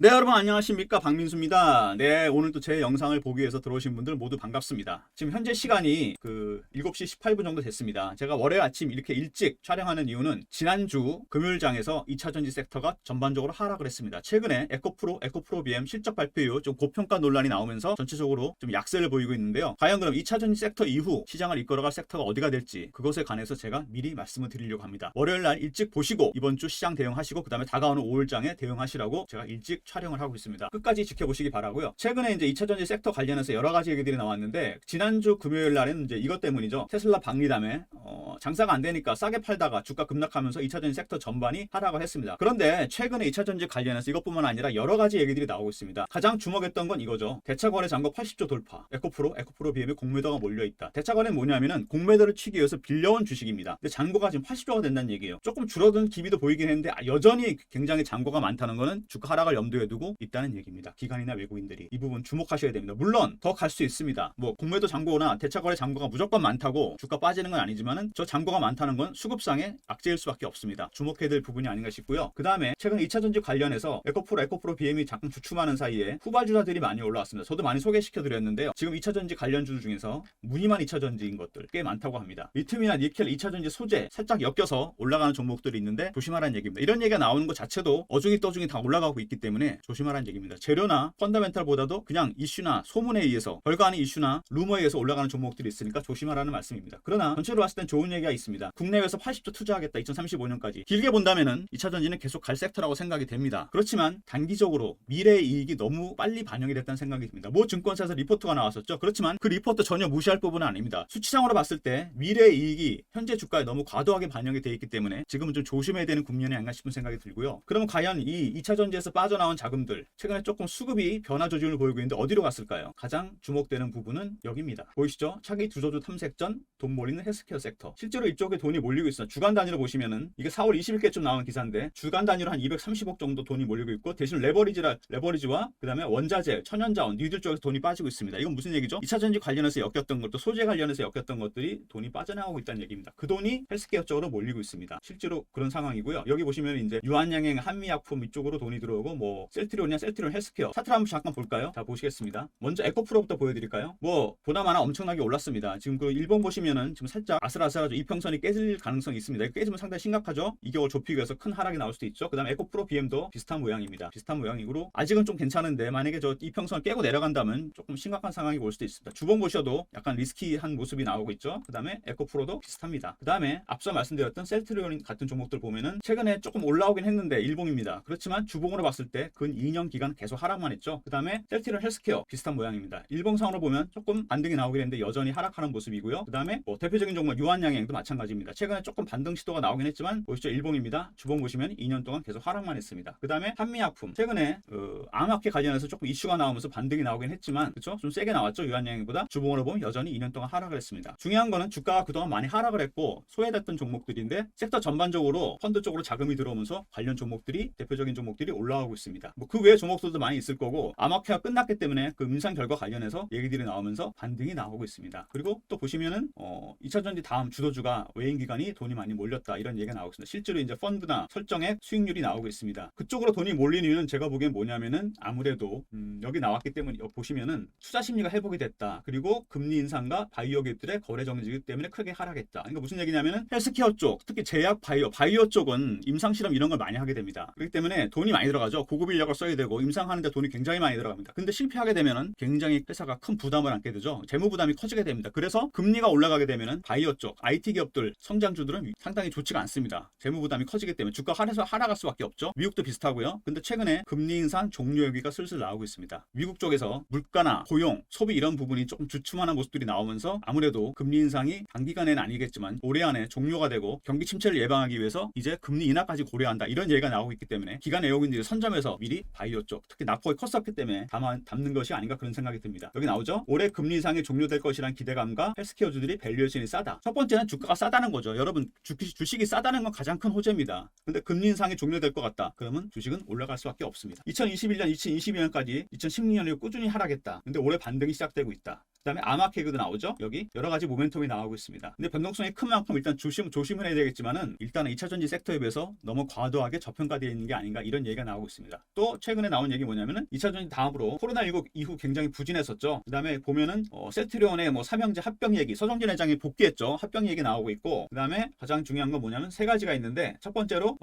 네, 여러분 안녕하십니까, 박민수입니다. 네, 오늘도 제 영상을 보기 위해서 들어오신 분들 모두 반갑습니다. 지금 현재 시간이 7시 18분 정도 됐습니다. 제가 월요일 아침 이렇게 일찍 촬영하는 이유는 지난주 금요일장에서 2차전지 섹터가 전반적으로 하락을 했습니다. 최근에 에코프로 BM 실적 발표 이후 좀 고평가 논란이 나오면서 전체적으로 좀 약세를 보이고 있는데요. 과연 그럼 2차전지 섹터 이후 시장을 이끌어갈 섹터가 어디가 될지 그것에 관해서 제가 미리 말씀을 드리려고 합니다. 월요일 날 일찍 보시고 이번 주 시장 대응하시고 그 다음에 다가오는 5일장에 대응하시라고 제가 일찍 촬영을 하고 있습니다. 끝까지 지켜보시기 바라고요. 최근에 이제 2차전지 섹터 관련해서 여러 가지 얘기들이 나왔는데, 지난주 금요일 날에는 이제 이것 때문이죠. 테슬라 박리담에 장사가 안 되니까 싸게 팔다가 주가 급락하면서 2차전지 섹터 전반이 하락을 했습니다. 그런데 최근에 2차전지 관련해서 이것뿐만 아니라 여러 가지 얘기들이 나오고 있습니다. 가장 주목했던 건 이거죠. 대차거래 잔고 80조 돌파. 에코프로 BM에 공매도가 몰려있다. 대차거래는 뭐냐면은 공매도를 치기 위해서 빌려온 주식입니다. 근데 잔고가 지금 80조가 된다는 얘기예요. 조금 줄어든 기미도 보이긴 했는데 여전히 굉장히 잔고가 많다는 거는 주가 하락을 염두에 두고 있다는 얘기입니다. 기관이나 외국인들이 이 부분 주목하셔야 됩니다. 물론 더 갈 수 있습니다. 뭐 공매도 잔고나 대차거래 잔고가 무조건 많다고 주가 빠지는 건 아니지만은 저 잔고가 많다는 건 수급상의 악재일 수밖에 없습니다. 주목해야 될 부분이 아닌가 싶고요. 그 다음에 최근 2차전지 관련해서 에코프로 BM이 잠깐 주춤하는 사이에 후발주자들이 많이 올라왔습니다. 저도 많이 소개시켜 드렸는데요. 지금 2차전지 관련주 중에서 무늬만 2차전지인 것들 꽤 많다고 합니다. 리튬이나 니켈 2차전지 소재 살짝 엮여서 올라가는 종목들이 있는데 조심하라는 얘기입니다. 이런 얘기가 나오는 것 자체도 어중이 떠중이 다 올라가고 있기 때문에 조심하라는 얘기입니다. 재료나 펀더멘탈보다도 그냥 이슈나 소문에 의해서 별거 아닌 이슈나 루머에 의해서 올라가는 종목들이 있으니까 조심하라는 말씀입니다. 그러나 전체로 봤을 땐 좋은 얘기가 있습니다. 국내에서 80조 투자하겠다 2035년까지. 길게 본다면은 2차전지는 계속 갈 섹터라고 생각이 됩니다. 그렇지만 단기적으로 미래의 이익이 너무 빨리 반영이 됐다는 생각이 듭니다. 모 증권사에서 리포트가 나왔었죠. 그렇지만 그 리포트 전혀 무시할 부분은 아닙니다. 수치상으로 봤을 때 미래의 이익이 현재 주가에 너무 과도하게 반영이 되어 있기 때문에 지금은 좀 조심해야 되는 국면이 아닌가 싶은 생각이 들고요. 그럼 과연 이 2차전지에서 빠져나온 자금들 최근에 조금 수급이 변화 조짐을 보이고 있는데 어디로 갔을까요? 가장 주목되는 부분은 여기입니다. 보이시죠? 차기 두저주 탐색전 돈 몰리는 헬스케어 섹터. 실제로 이쪽에 돈이 몰리고 있어요. 주간 단위로 보시면은 이게 4월 20일께쯤 나온 기사인데 주간 단위로 한 230억 정도 돈이 몰리고 있고, 대신 레버리지와 그 다음에 원자재, 천연자원 니들 쪽에서 돈이 빠지고 있습니다. 이건 무슨 얘기죠? 2차전지 관련해서 엮였던 것도 소재 관련해서 엮였던 것들이 돈이 빠져나가고 있다는 얘기입니다. 그 돈이 헬스케어 쪽으로 몰리고 있습니다. 실제로 그런 상황이고요. 여기 보시면 이제 유한양행, 한미약품 이쪽으로 돈이 들어오고 뭐 셀트리온이나 셀트리온 헬스케어 차트를 한번 잠깐 볼까요? 자, 보시겠습니다. 먼저 에코프로부터 보여드릴까요? 뭐 보나마나 엄청나게 올랐습니다. 지금 그 일본 보시면은 지금 살짝 아슬아슬하죠. 이평선이 깨질 가능성이 있습니다. 깨지면 상당히 심각하죠. 이격을 좁히기 위해서 큰 하락이 나올 수도 있죠. 그 다음에 에코프로 BM도 비슷한 모양입니다. 비슷한 모양이고 아직은 좀 괜찮은데 만약에 저 이평선을 깨고 내려간다면 조금 심각한 상황이 올 수도 있습니다. 주봉 보셔도 약간 리스키한 모습이 나오고 있죠. 그 다음에 에코프로도 비슷합니다. 그 다음에 앞서 말씀드렸던 셀트리온 같은 종목들 보면은 최근에 조금 올라오긴 했는데 일봉입니다. 그렇지만 주봉으로 봤을 때 근 2년 기간 계속 하락만 했죠. 그 다음에 셀트리온 헬스케어 비슷한 모양입니다. 일봉상으로 보면 조금 반등이 나오긴 했는데 여전히 하락하는 모습이고요. 그 다음에 뭐 대표적인 종목 유한양행도 마찬가지입니다. 최근에 조금 반등 시도가 나오긴 했지만 보시죠. 일봉입니다. 주봉 보시면 2년 동안 계속 하락만 했습니다. 그 다음에 한미약품 최근에 암학회 관련해서 조금 이슈가 나오면서 반등이 나오긴 했지만 그렇죠? 좀 세게 나왔죠. 유한양행보다. 주봉으로 보면 여전히 2년 동안 하락을 했습니다. 중요한 거는 주가가 그동안 많이 하락을 했고 소외됐던 종목들인데 섹터 전반적으로 펀드 쪽으로 자금이 들어오면서 관련 종목들이 대표적인 종목들이 올라오고 있습니다. 뭐 그 외의 종목들도 많이 있을 거고 암학회가 끝났기 때문에 그 임상 결과 관련해서 얘기들이 나오면서 반등이 나오고 있습니다. 그리고 또 보시면은 2차전지 다음 주도주가 외인 기관이 돈이 많이 몰렸다 이런 얘기가 나오고 있습니다. 실제로 이제 펀드나 설정액 수익률이 나오고 있습니다. 그쪽으로 돈이 몰린 이유는 제가 보기엔 뭐냐면은 아무래도 여기 나왔기 때문에 보시면은 투자 심리가 회복이 됐다. 그리고 금리 인상과 바이오 기업들의 거래 정지 때문에 크게 하락했다. 그러니까 무슨 얘기냐면은 헬스케어 쪽, 특히 제약 바이오 쪽은 임상 실험 이런 걸 많이 하게 됩니다. 그렇기 때문에 돈이 많이 들어가죠. 고급 인력을 써야 되고 임상하는데 돈이 굉장히 많이 들어갑니다. 근데 실패하게 되면은 굉장히 회사가 큰 부담을 안게 되죠. 재무 부담이 커지게 됩니다. 그래서 금리가 올라가게 되면은 바이오 쪽, IT 기업들 성장주들은 상당히 좋지가 않습니다. 재무 부담이 커지기 때문에 주가 하락할 수밖에 없죠. 미국도 비슷하고요. 근데 최근에 금리 인상 종료 여기가 슬슬 나오고 있습니다. 미국 쪽에서 물가나 고용, 소비 이런 부분이 조금 주춤하는 모습들이 나오면서 아무래도 금리 인상이 단기간에는 아니겠지만 올해 안에 종료가 되고 경기 침체를 예방하기 위해서 이제 금리 인하까지 고려한다 이런 얘기가 나오고 있기 때문에 기관 애호인들이 선점해서 미리 바이오 쪽, 특히 낙폭이 컸었기 때문에 담는 것이 아닌가 그런 생각이 듭니다. 여기 나오죠. 올해 금리 인상이 종료될 것이란 기대감과 헬스케어주들이 밸류에이션이 싸다. 첫 번째는 주가가 싸다는 거죠. 여러분 주식이 싸다는 건 가장 큰 호재입니다. 근데 금리 인상이 종료될 것 같다. 그러면 주식은 올라갈 수밖에 없습니다. 2021년, 2022년까지 2016년에 꾸준히 하락했다. 근데 올해 반등이 시작되고 있다. 그다음에 아마케그도 나오죠. 여기 여러 가지 모멘텀이 나오고 있습니다. 근데 변동성이 큰 만큼 일단 조심을 해야 되겠지만은 일단은 2차전지 섹터에 비해서 너무 과도하게 저평가되어 있는 게 아닌가 이런 얘기가 나오고 있습니다. 또 최근에 나온 얘기 뭐냐면은 2차전지 다음으로 코로나19 이후 굉장히 부진했었죠. 그다음에 보면은 셀트리온의 뭐 삼형제 합병 얘기, 서정진 회장이 복귀했죠. 합병 얘기 나오고 있고, 그다음에 가장 중요한 건 뭐냐면 세 가지가 있는데, 첫 번째로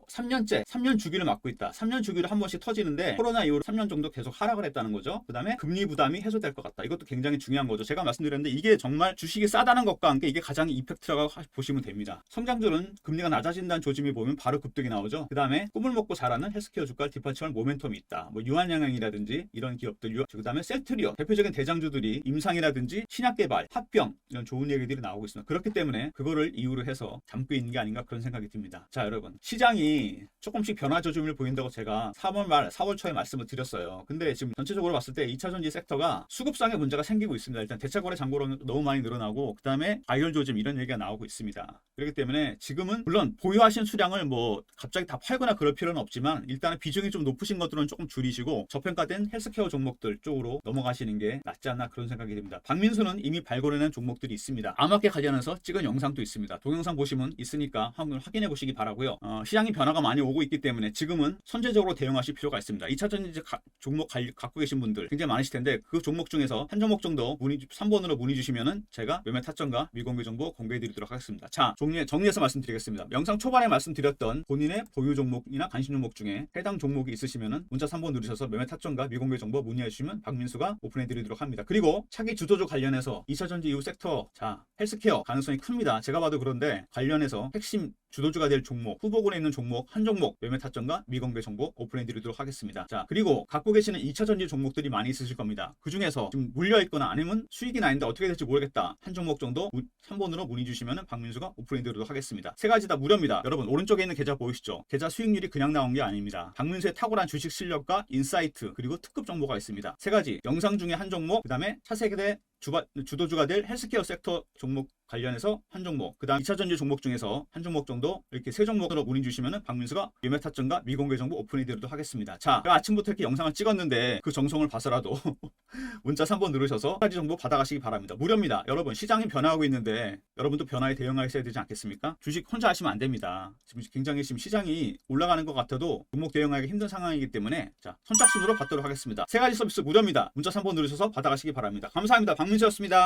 3년 주기를 맞고 있다. 3년 주기로 한 번씩 터지는데 코로나 이후로 3년 정도 계속 하락을 했다는 거죠. 그다음에 금리 부담이 해소될 것 같다. 이것도 굉장히 중요한 거죠. 제가 말씀드렸는데 이게 정말 주식이 싸다는 것과 함께 이게 가장 이펙트라고 보시면 됩니다. 성장률은 금리가 낮아진다는 조짐이 보면 바로 급등이 나오죠. 그다음에 꿈을 먹고 자라는 헬스케어 주가 디파처럴 모멘텀이 있다. 뭐 유한양행이라든지 이런 기업들, 그다음에 셀트리온 대표적인 대장주들이 임상이라든지 신약개발, 합병 이런 좋은 얘기들이 나오고 있습니다. 그렇기 때문에 그거를 이유로 해서 담고 있는 게 아닌가 그런 생각이 듭니다. 자, 여러분, 시장이 조금씩 변화 조짐을 보인다고 제가 3월 말 4월 초에 말씀을 드렸어요. 근데 지금 전체적으로 봤을 때 2차전지 섹터가 수급상의 문제가 생기고 있습니다. 일단 대차거래 잔고量너무 많이 늘어나고, 그다음에 과열 조짐 이런 얘기가 나오고 있습니다. 그렇기 때문에 지금은 물론 보유하신 수량을 뭐 갑자기 다 팔거나 그럴 필요는 없지만 일단은 비중이 좀 높으신 것들은 조금 줄이시고 저평가된 헬스케어 종목들 쪽으로 넘어가시는 게 낫지 않나 그런 생각이 듭니다. 박민수는 이미 발굴해낸 종목들이 있습니다. 아마케 관련해서 찍은 영상도 있습니다. 동영상 보시면 있으니까 한번 확인해 보시기 바라고요. 시장이 변화가 많이 오고 있기 때문에 지금은 선제적으로 대응하실 필요가 있습니다. 2차전지 종목 갖고 계신 분들 굉장히 많으실 텐데 그 종목 중에서 한 종목 정도 3번으로 문의 주시면은 제가 매매 타점과 미공개 정보 공개해 드리도록 하겠습니다. 자, 정리해서 말씀드리겠습니다. 영상 초반에 말씀드렸던 본인의 보유 종목이나 관심 종목 중에 해당 종목이 있으시면은 문자 3번 누르셔서 매매 타점과 미공개 정보 문의해 주시면 박민수가 오픈해 드리도록 합니다. 그리고 차기 주도주 관련해서 2차전지 이후 섹터, 자, 헬스케어 가능성이 큽니다. 제가 봐도 그런데 관련해서 핵심 주도주가 될 종목, 후보군에 있는 종목 한 종목 매매 타점과 미공개 정보 오픈해 드리도록 하겠습니다. 자, 그리고 갖고 계시는 2차전지 종목들이 많이 있으실 겁니다. 그 중에서 지금 물려 있거나 아니면 수익이 나는데 어떻게 될지 모르겠다 한 종목 정도 3번으로 문의 주시면 박민수가 오픈해 드리도록 하겠습니다. 세 가지 다 무료입니다. 여러분, 오른쪽에 있는 계좌 보이시죠? 계좌 수익률이 그냥 나온 게 아닙니다. 박민수의 탁월한 주식 실력과 인사이트 그리고 특급 정보가 있습니다. 세 가지 영상 중에 한 종목, 그 다음에 차세대 주도주가 될 헬스케어 섹터 종목 관련해서 한 종목, 그 다음 2차전지 종목 중에서 한 종목 정도 이렇게 세 종목으로 문의 주시면 박민수가 매매 타점과 미공개 정보 오픈해 드리도록 하겠습니다. 자, 제가 아침부터 이렇게 영상을 찍었는데 그 정성을 봐서라도 문자 3번 누르셔서 까지 정보 받아가시기 바랍니다. 무료입니다. 여러분, 시장이 변화하고 있는데 여러분도 변화에 대응하셔야 되지 않겠습니까? 주식 혼자 하시면 안 됩니다. 지금 굉장히 시장이 올라가는 것 같아도 종목 대응하기 힘든 상황이기 때문에 자, 선착순으로 받도록 하겠습니다. 세 가지 서비스 무료입니다. 문자 3번 누르셔서 받아가시기 바랍니다. 감사합니다. 박민수였습니다.